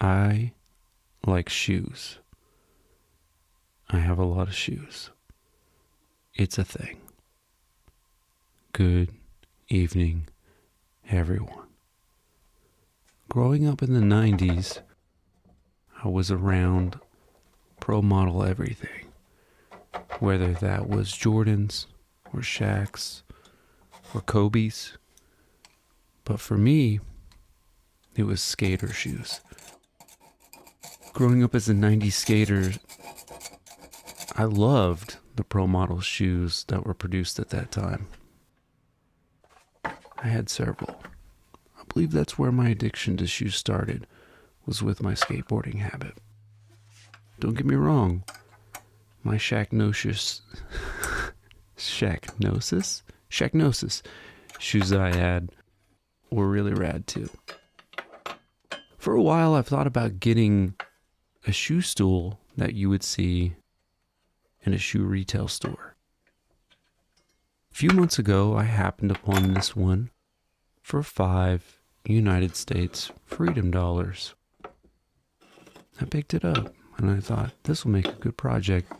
I like shoes. I have a lot of shoes. It's a thing. Good evening, everyone. Growing up in the 90s, I was around pro model everything. Whether that was Jordans, or Shaqs, or Kobe's. But for me, it was skater shoes. Growing up as a 90s skater, I loved the pro model shoes that were produced at that time. I had several. I believe that's where my addiction to shoes started, was with my skateboarding habit. Don't get me wrong, my Shaqnosis shoes that I had were really rad too. For a while, I've thought about getting a shoe stool that you would see in a shoe retail store. A few months ago, I happened upon this one for 5 United States freedom dollars. I picked it up and I thought, this will make a good project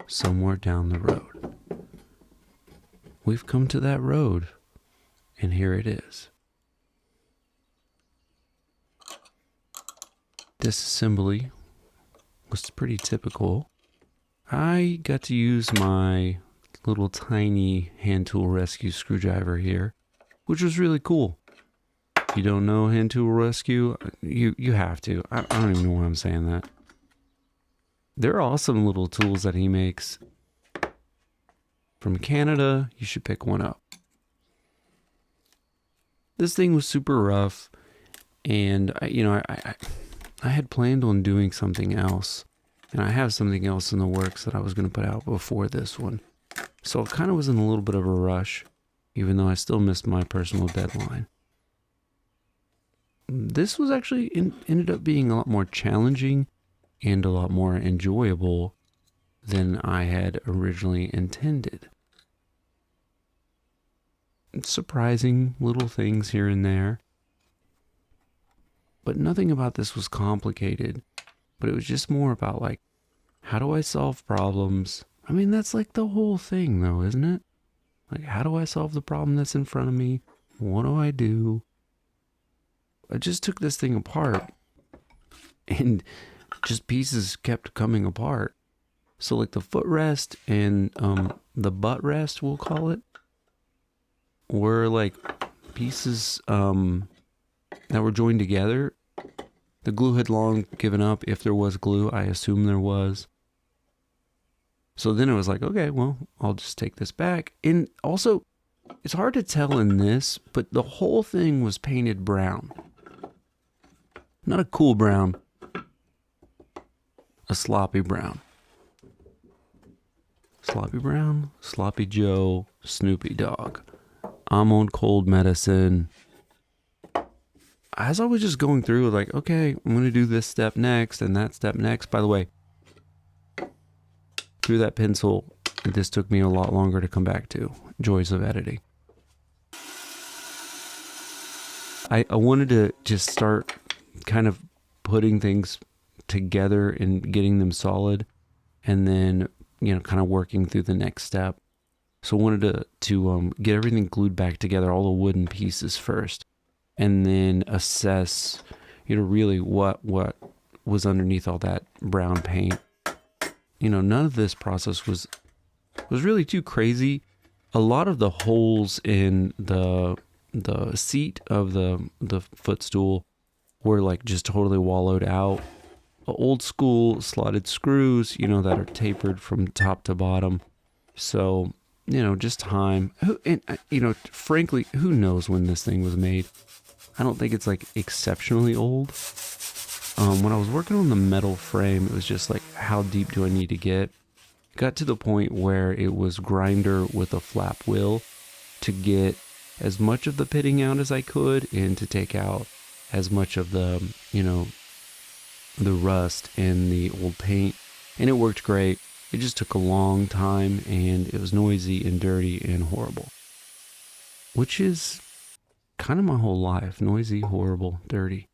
somewhere down the road. We've come to that road, and here it is. Disassembly was pretty typical. I got to use my little tiny hand tool rescue screwdriver here, which was really cool. If you don't know hand tool rescue, you have to. I don't even know why I'm saying that. They're awesome little tools that he makes. From Canada, you should pick one up. This thing was super rough, and I had planned on doing something else, and I have something else in the works that I was going to put out before this one. So I kind of was in a little bit of a rush, even though I still missed my personal deadline. This was actually ended up being a lot more challenging and a lot more enjoyable than I had originally intended. Surprising little things here and there. But nothing about this was complicated. But it was just more about like, how do I solve problems? I mean, that's like the whole thing though, isn't it? Like, how do I solve the problem that's in front of me? What do I do? I just took this thing apart and just pieces kept coming apart. So like the footrest and the butt rest, we'll call it, were like pieces that were joined together. The glue had long given up. If there was glue, I assume there was. So then it was like, okay, well, I'll just take this back. And also, it's hard to tell in this, but the whole thing was painted brown. Not a cool brown, a sloppy brown. Sloppy Brown, Sloppy Joe, Snoopy Dog. I'm on cold medicine. As I was just going through, like, okay, I'm going to do this step next and that step next. By the way, through that pencil, this took me a lot longer to come back to. Joys of editing. I wanted to just start kind of putting things together and getting them solid, and then kind of working through the next step. So I wanted to get everything glued back together, all the wooden pieces first, and then assess, really what was underneath all that brown paint. None of this process was really too crazy. A lot of the holes in the seat of the footstool were like just totally wallowed out. Old school slotted screws, that are tapered from top to bottom. So, just time. Frankly, who knows when this thing was made? I don't think it's like exceptionally old. When I was working on the metal frame, it was just like, how deep do I need to get? Got to the point where it was grinder with a flap wheel to get as much of the pitting out as I could and to take out as much of the, the rust and the old paint. And it worked great. It just took a long time, and it was noisy and dirty and horrible. Which is kind of my whole life. Noisy, horrible, dirty.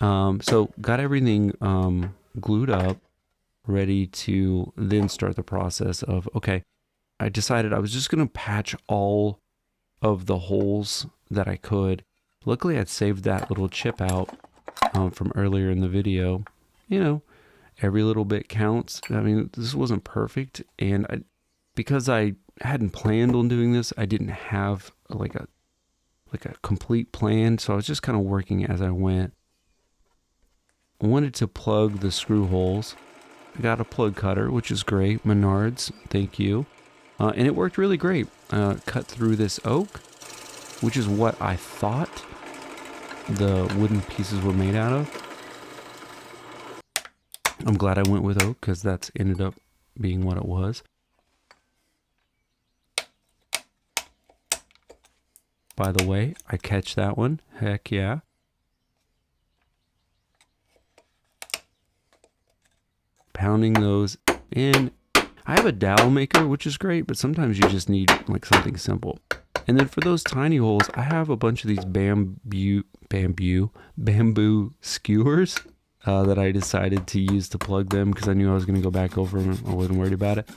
So got everything glued up, ready to then start the process of, okay, I decided I was just going to patch all of the holes that I could. Luckily, I'd saved that little chip out from earlier in the video. You know, every little bit counts. I mean, this wasn't perfect, and because I hadn't planned on doing this, I didn't have like a complete plan, so I was just kind of working as I went. I wanted to plug the screw holes. I got a plug cutter, which is great. Menards, thank you. And it worked really great. Cut through this oak, which is what I thought the wooden pieces were made out of. I'm glad I went with oak because that's ended up being what it was. By the way, I catch that one. Heck yeah. Pounding those in. I have a dowel maker, which is great, but sometimes you just need like something simple. And then for those tiny holes, I have a bunch of these bamboo skewers that I decided to use to plug them because I knew I was going to go back over them. I wasn't worried about it.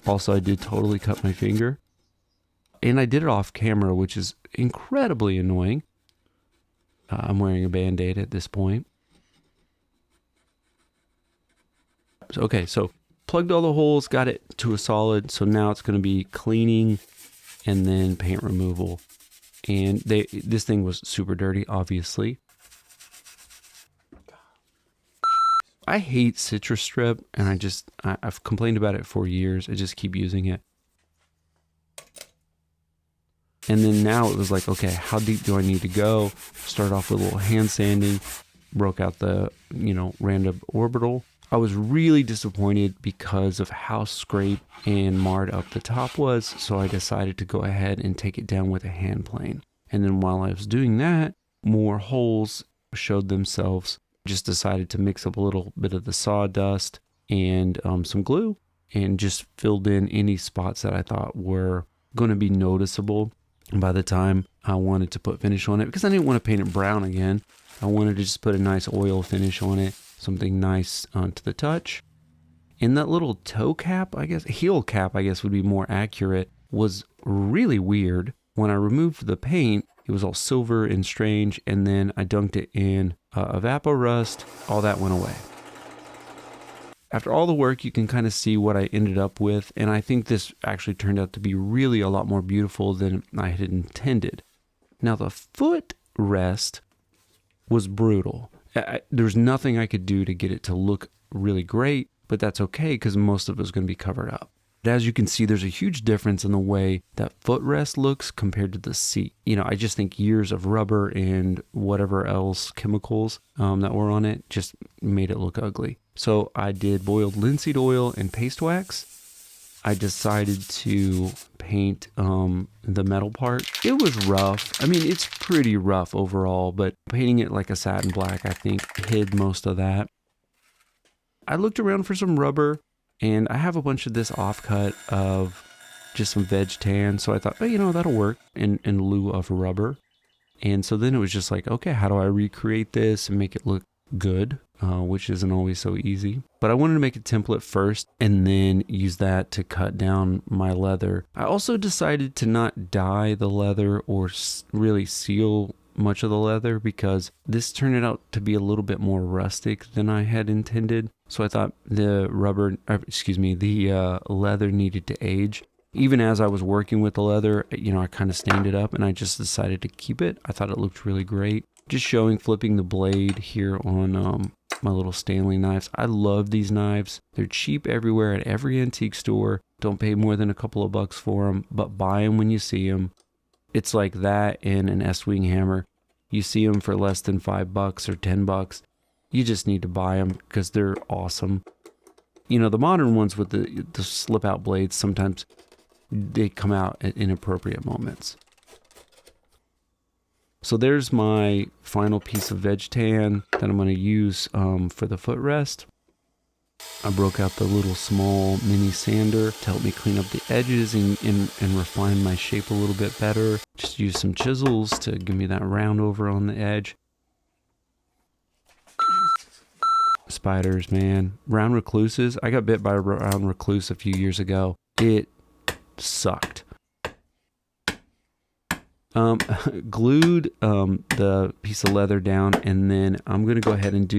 Also, I did totally cut my finger. And I did it off camera, which is incredibly annoying. I'm wearing a Band-Aid at this point. So plugged all the holes, got it to a solid. So now it's going to be cleaning and then paint removal. And this thing was super dirty, obviously. I hate citrus strip, and I've complained about it for years. I just keep using it. And then now it was like, okay, how deep do I need to go? Start off with a little hand sanding, broke out the, random orbital. I was really disappointed because of how scraped and marred up the top was, so I decided to go ahead and take it down with a hand plane. And then while I was doing that, more holes showed themselves. Just decided to mix up a little bit of the sawdust and some glue, and just filled in any spots that I thought were going to be noticeable by the time I wanted to put finish on it, because I didn't want to paint it brown again. I wanted to just put a nice oil finish on it, something nice to the touch. And that little toe cap, heel cap, would be more accurate, was really weird. When I removed the paint, it was all silver and strange, and then I dunked it in Evapo-Rust. All that went away. After all the work, you can kind of see what I ended up with, and I think this actually turned out to be really a lot more beautiful than I had intended. Now, the foot rest was brutal. There's nothing I could do to get it to look really great, but that's okay because most of it is going to be covered up. But as you can see, there's a huge difference in the way that footrest looks compared to the seat. I just think years of rubber and whatever else chemicals that were on it just made it look ugly. So I did boiled linseed oil and paste wax. I decided to paint the metal part. It was rough. I mean, it's pretty rough overall, but painting it like a satin black, I think, hid most of that. I looked around for some rubber, and I have a bunch of this offcut of just some veg tan. So I thought, that'll work in lieu of rubber. And so then it was just like, okay, how do I recreate this and make it look good? Which isn't always so easy. But I wanted to make a template first and then use that to cut down my leather. I also decided to not dye the leather or really seal much of the leather because this turned out to be a little bit more rustic than I had intended. So I thought the leather needed to age. Even as I was working with the leather, I kind of stained it up and I just decided to keep it. I thought it looked really great. Just flipping the blade here on my little Stanley knives. I love these knives. They're cheap everywhere at every antique store. Don't pay more than a couple of bucks for them, but buy them when you see them. It's like that and an S-Wing hammer. You see them for less than $5 or $10. You just need to buy them because they're awesome. The modern ones with the slip out blades, sometimes they come out at inappropriate moments. So there's my final piece of veg tan that I'm going to use for the footrest. I broke out the little small mini sander to help me clean up the edges and refine my shape a little bit better. Just use some chisels to give me that round over on the edge. spiders, man. Round recluses. I got bit by a round recluse a few years ago. It sucked. Glued the piece of leather down, and then I'm going to go ahead and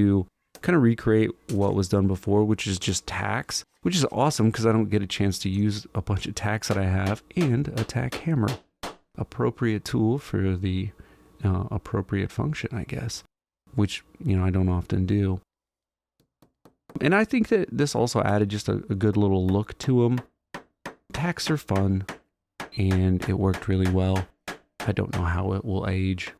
kind of recreate what was done before, which is just tacks, which is awesome because I don't get a chance to use a bunch of tacks that I have, and a tack hammer. Appropriate tool for the appropriate function, I guess, which, I don't often do. And I think that this also added just a good little look to them. Tacks are fun, and it worked really well. I don't know how it will age.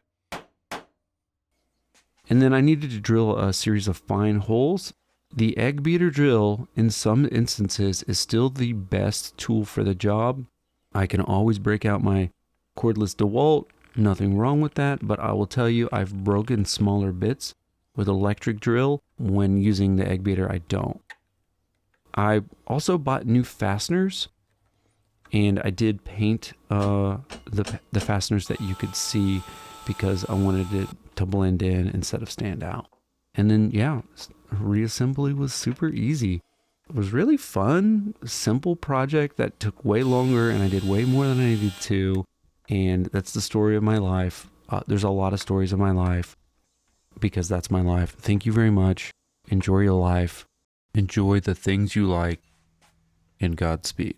And then I needed to drill a series of fine holes. The egg beater drill, in some instances, is still the best tool for the job. I can always break out my cordless DeWalt, nothing wrong with that, but I will tell you, I've broken smaller bits with electric drill. When using the egg beater, I don't. I also bought new fasteners, and I did paint the fasteners that you could see because I wanted it to blend in instead of stand out. And then, reassembly was super easy. It was really fun, simple project that took way longer, and I did way more than I needed to. And that's the story of my life. There's a lot of stories of my life because that's my life. Thank you very much. Enjoy your life. Enjoy the things you like. And Godspeed.